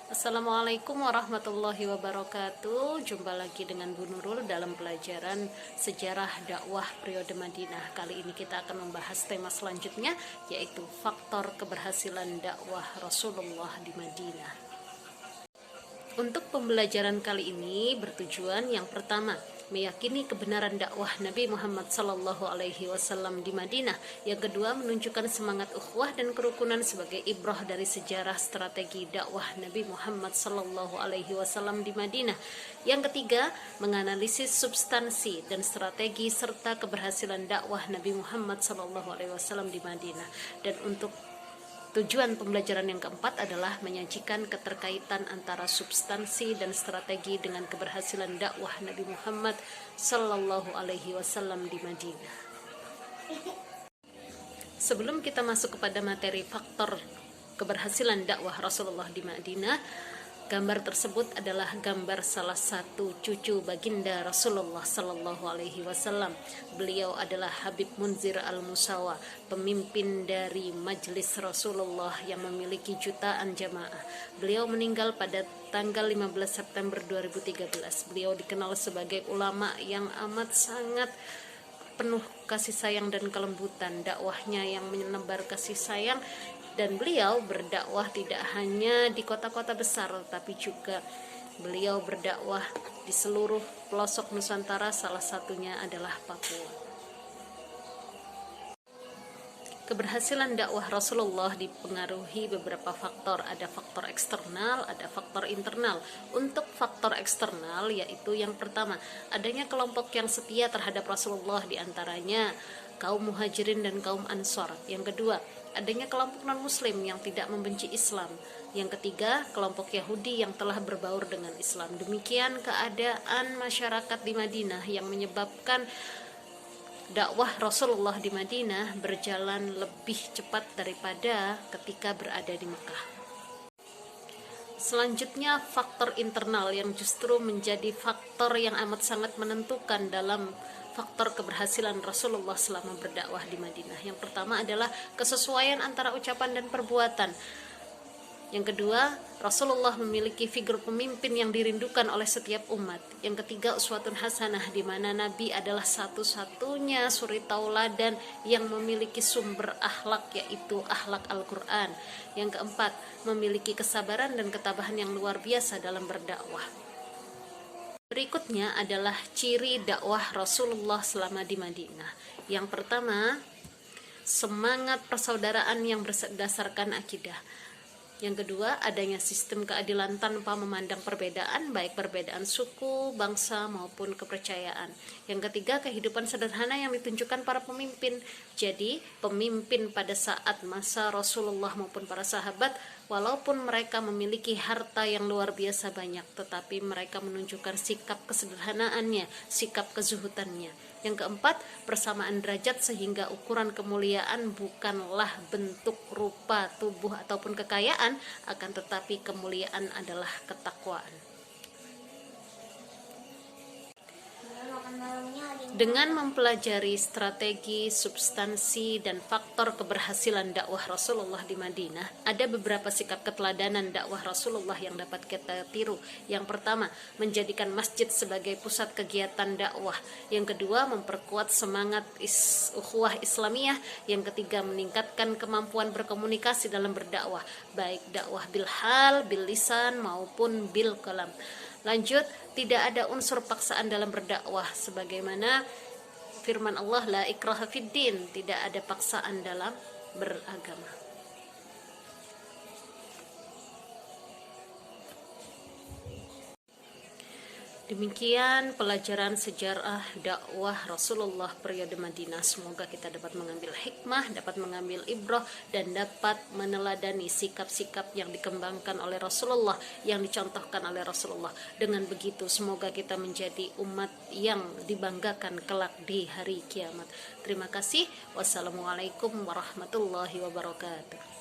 Assalamualaikum warahmatullahi wabarakatuh. Jumpa lagi dengan Bu Nurul dalam pelajaran sejarah dakwah periode Madinah. Kali ini kita akan membahas tema selanjutnya, yaitu faktor keberhasilan dakwah Rasulullah di Madinah. Untuk pembelajaran kali ini bertujuan yang pertama, meyakini kebenaran dakwah Nabi Muhammad SAW di Madinah. Yang kedua, menunjukkan semangat ukhuwah dan kerukunan sebagai ibrah dari sejarah strategi dakwah Nabi Muhammad SAW di Madinah. Yang ketiga, menganalisis substansi dan strategi serta keberhasilan dakwah Nabi Muhammad SAW di Madinah. Dan untuk tujuan pembelajaran yang keempat adalah menyajikan keterkaitan antara substansi dan strategi dengan keberhasilan dakwah Nabi Muhammad Sallallahu Alaihi Wasallam di Madinah. Sebelum kita masuk kepada materi faktor keberhasilan dakwah Rasulullah di Madinah, gambar tersebut adalah gambar salah satu cucu baginda Rasulullah Sallallahu Alaihi Wasallam. Beliau adalah Habib Munzir Al-Musawa, pemimpin dari Majelis Rasulullah yang memiliki jutaan jamaah. Beliau meninggal pada tanggal 15 September 2013. Beliau dikenal sebagai ulama yang amat sangat penuh kasih sayang dan kelembutan. Dakwahnya yang menebar kasih sayang, dan beliau berdakwah tidak hanya di kota-kota besar, tapi juga beliau berdakwah di seluruh pelosok Nusantara, salah satunya adalah Papua. Keberhasilan dakwah Rasulullah dipengaruhi beberapa faktor. Ada faktor eksternal, ada faktor internal. Untuk faktor eksternal, yaitu yang pertama, adanya kelompok yang setia terhadap Rasulullah, diantaranya kaum muhajirin dan kaum ansor. Yang kedua, adanya kelompok non-muslim yang tidak membenci Islam. Yang ketiga, kelompok Yahudi yang telah berbaur dengan Islam. Demikian keadaan masyarakat di Madinah yang menyebabkan dakwah Rasulullah di Madinah berjalan lebih cepat daripada ketika berada di Mekah. Selanjutnya, faktor internal yang justru menjadi faktor yang amat sangat menentukan dalam faktor keberhasilan Rasulullah selama berdakwah di Madinah. Yang pertama adalah kesesuaian antara ucapan dan perbuatan. Yang kedua, Rasulullah memiliki figur pemimpin yang dirindukan oleh setiap umat. Yang ketiga, uswatun hasanah, di mana Nabi adalah satu-satunya suri tauladan yang memiliki sumber akhlak, yaitu akhlak Al-Quran. Yang keempat, memiliki kesabaran dan ketabahan yang luar biasa dalam berdakwah. Berikutnya adalah ciri dakwah Rasulullah selama di Madinah. Yang pertama, semangat persaudaraan yang berdasarkan akidah. Yang kedua, adanya sistem keadilan tanpa memandang perbedaan, baik perbedaan suku, bangsa, maupun kepercayaan. Yang ketiga, kehidupan sederhana yang ditunjukkan para pemimpin. Jadi, pemimpin pada saat masa Rasulullah maupun para sahabat, walaupun mereka memiliki harta yang luar biasa banyak, tetapi mereka menunjukkan sikap kesederhanaannya, sikap kezuhudannya. Yang keempat, persamaan derajat, sehingga ukuran kemuliaan bukanlah bentuk, rupa, tubuh, ataupun kekayaan, akan tetapi kemuliaan adalah ketakwaan. Dengan mempelajari strategi, substansi, dan faktor keberhasilan dakwah Rasulullah di Madinah, ada beberapa sikap keteladanan dakwah Rasulullah yang dapat kita tiru. Yang pertama, menjadikan masjid sebagai pusat kegiatan dakwah. Yang kedua, memperkuat semangat ukhuwah Islamiyah. Yang ketiga, meningkatkan kemampuan berkomunikasi dalam berdakwah, baik dakwah bil hal, bil lisan, maupun bil kalam. Lanjut, tidak ada unsur paksaan dalam berdakwah, sebagaimana firman Allah, la ikraha fid din, tidak ada paksaan dalam beragama. Demikian pelajaran sejarah dakwah Rasulullah periode Madinah. Semoga kita dapat mengambil hikmah, dapat mengambil ibrah, dan dapat meneladani sikap-sikap yang dikembangkan oleh Rasulullah, yang dicontohkan oleh Rasulullah. Dengan begitu, semoga kita menjadi umat yang dibanggakan kelak di hari kiamat. Terima kasih. Wassalamualaikum warahmatullahi wabarakatuh.